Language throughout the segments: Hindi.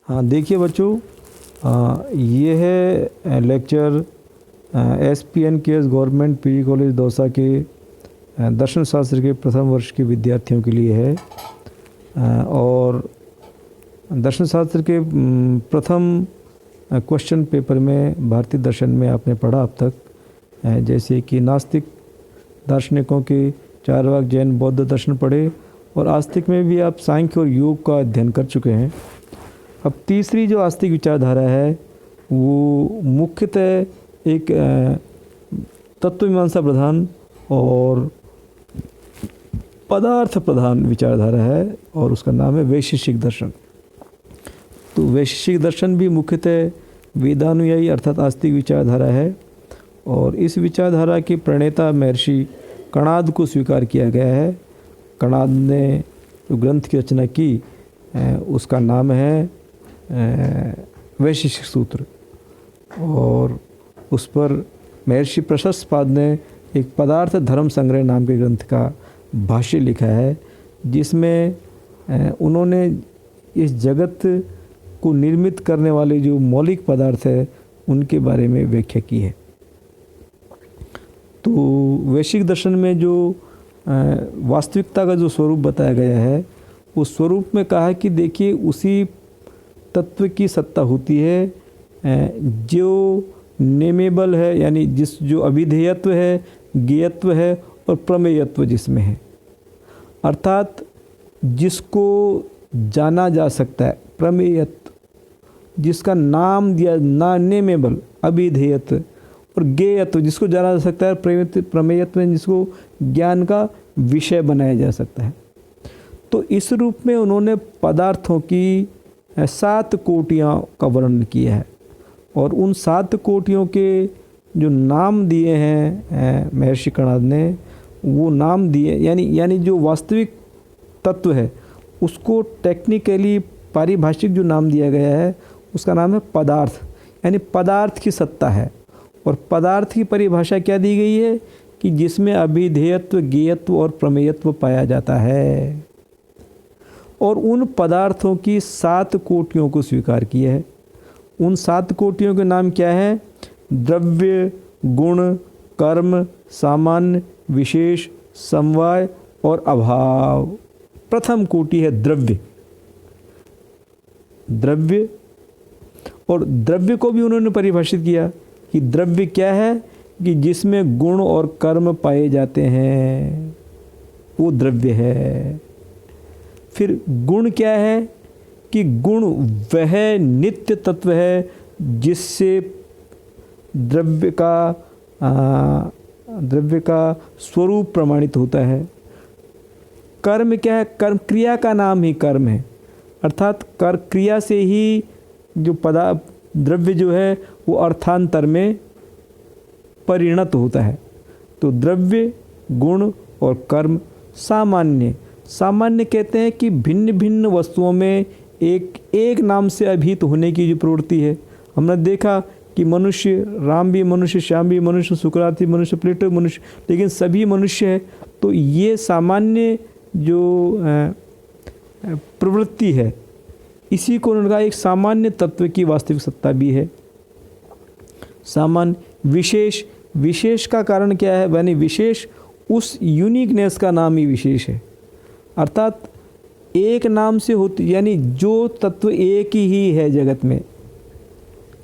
हाँ देखिए बच्चों, ये है lecture SPNKS government PG college Dausa के दर्शन शास्त्र के प्रथम वर्ष के विद्यार्थियों के लिए है। और दर्शन शास्त्र के प्रथम क्वेश्चन पेपर में भारतीय दर्शन में आपने पढ़ा अब तक, जैसे कि नास्तिक दार्शनिकों के चारवाक, जैन, बौद्ध दर्शन पढ़े, और आस्तिक में भी आप सांख्य और योग का अध्ययन कर चुके हैं। अब तीसरी जो आस्तिक विचारधारा है वो मुख्यतः एक तत्वमीमांसा प्रधान और पदार्थ प्रधान विचारधारा है, और उसका नाम है वैशेषिक दर्शन। तो वैशेषिक दर्शन भी मुख्यतः वेदानुयायी अर्थात आस्तिक विचारधारा है, और इस विचारधारा के प्रणेता महर्षि कणाद को स्वीकार किया गया है। कणाद ने जो ग्रंथ की रचना की उसका नाम है वैशेषिक सूत्र, और उस पर महर्षि प्रशस्तपाद ने एक पदार्थ धर्म संग्रह नाम के ग्रंथ का भाष्य लिखा है, जिसमें उन्होंने इस जगत को निर्मित करने वाले जो मौलिक पदार्थ है उनके बारे में व्याख्या की है। तो वैशेषिक दर्शन में जो वास्तविकता का जो स्वरूप बताया गया है, उस स्वरूप में कहा है कि देखिए उसी तत्व की सत्ता होती है जो नेमेबल है, यानी जो अभिधेयत्व है, ज्ञेयत्व है और प्रमेयत्व जिसमें है, अर्थात जिसको जाना जा सकता है, प्रमेयत्व जिसका नाम दिया, ना नेमेबल अभिधेयत्व, और ज्ञेयत्व जिसको जाना जा सकता है, प्रमेयत्व में जिसको ज्ञान का विषय बनाया जा सकता है। तो इस रूप में उन्होंने पदार्थों की 7 कोटियों का वर्णन किया है, और उन 7 कोटियों के जो नाम दिए हैं महर्षि कणाद ने, वो नाम दिए यानी जो वास्तविक तत्व है उसको टेक्निकली पारिभाषिक जो नाम दिया गया है उसका नाम है पदार्थ, यानी पदार्थ की सत्ता है। और पदार्थ की परिभाषा क्या दी गई है कि जिसमें अभिधेयत्व, ज्ञेयत्व और प्रमेयत्व पाया जाता है, और उन पदार्थों की 7 कोटियों को स्वीकार किया है। उन 7 कोटियों के नाम क्या है? द्रव्य, गुण, कर्म, सामान्य, विशेष, समवाय और अभाव। प्रथम कोटि है द्रव्य। द्रव्य, और द्रव्य को भी उन्होंने परिभाषित किया कि द्रव्य क्या है कि जिसमें गुण और कर्म पाए जाते हैं, वो द्रव्य है। फिर गुण क्या है कि गुण वह नित्य तत्व है जिससे द्रव्य का स्वरूप प्रमाणित होता है। कर्म क्या है? कर्म, क्रिया का नाम ही कर्म है, अर्थात क्रिया से ही जो द्रव्य जो है वो अर्थांतर में परिणत होता है। तो द्रव्य, गुण और कर्म। सामान्य कहते हैं कि भिन्न भिन्न वस्तुओं में एक नाम से अभिहित होने की जो प्रवृत्ति है। हमने देखा कि मनुष्य, राम भी मनुष्य, श्याम भी मनुष्य, सुकरात भी मनुष्य, प्लेटो मनुष्य, लेकिन सभी मनुष्य है। तो ये सामान्य जो प्रवृत्ति है, इसी को उनका एक सामान्य तत्व की वास्तविक सत्ता भी है। सामान्य। विशेष का कारण क्या है? यानी विशेष उस यूनिकनेस का नाम ही विशेष है, अर्थात एक नाम से होती, यानी जो तत्व एक ही है जगत में।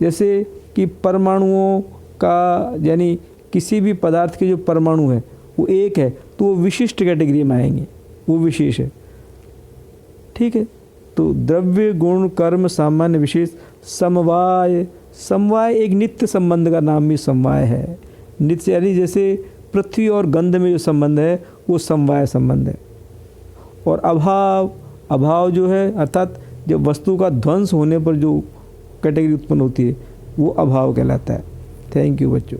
जैसे कि परमाणुओं का, यानी किसी भी पदार्थ के जो परमाणु है वो एक है, तो वो विशिष्ट कैटेगरी में आएंगे, वो विशेष है। ठीक है। तो द्रव्य, गुण, कर्म, सामान्य, विशेष, समवाय एक नित्य संबंध का नाम भी समवाय है। नित्य यानी जैसे पृथ्वी और गंध में जो संबंध है वो समवाय संबंध है। और अभाव जो है, अर्थात जब वस्तु का ध्वंस होने पर जो कैटेगरी उत्पन्न होती है वो अभाव कहलाता है। थैंक यू बच्चों।